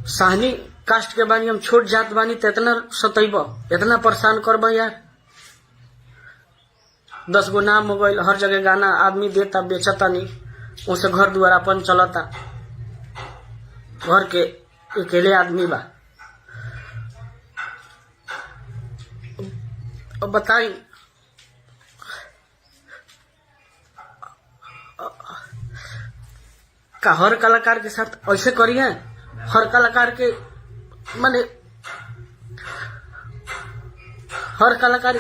Sahni cast के बानी, हम छोट जात बानी तो इतना सतैब, इतना परेशान करब यार। 10 गो नाम हो गई, हर जगह गाना आदमी देता बेचता नहीं, उसे घर द्वार अपन चलता, घर के अकेले आदमी बा। अब बताई का हर कलाकार के साथ ऐसे करिए? हर कलाकार के माने हर कलाकार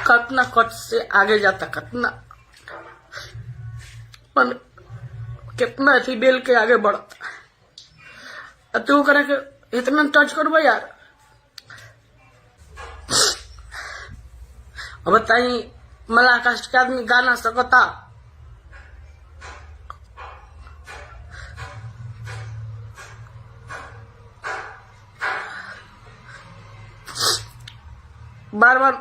कतना कट से आगे जाता, कतना माने कितना थी बेल के आगे बढ़ता, तू करे के इतना टच करबो यार। अब बताई मला कास्ट के आदमी गाना सकता? बार बार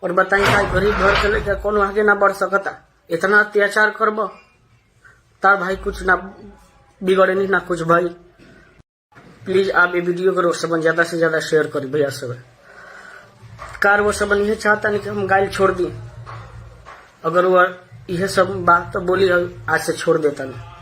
और बताई का गरीब घर के लेकर कौन आगे ना बढ़ सकता? इतना अत्याचार करब तार भाई कुछ ना बिगड़े नहीं ना कुछ भाई। प्लीज आप ये वीडियो को सब ज्यादा से ज्यादा शेयर करी भैया सब। कार वो सब नहीं चाहता नहीं कि हम गाइल छोड़ दी, अगर वो यह सब बात तो बोली आज से छोड़ देता नहीं।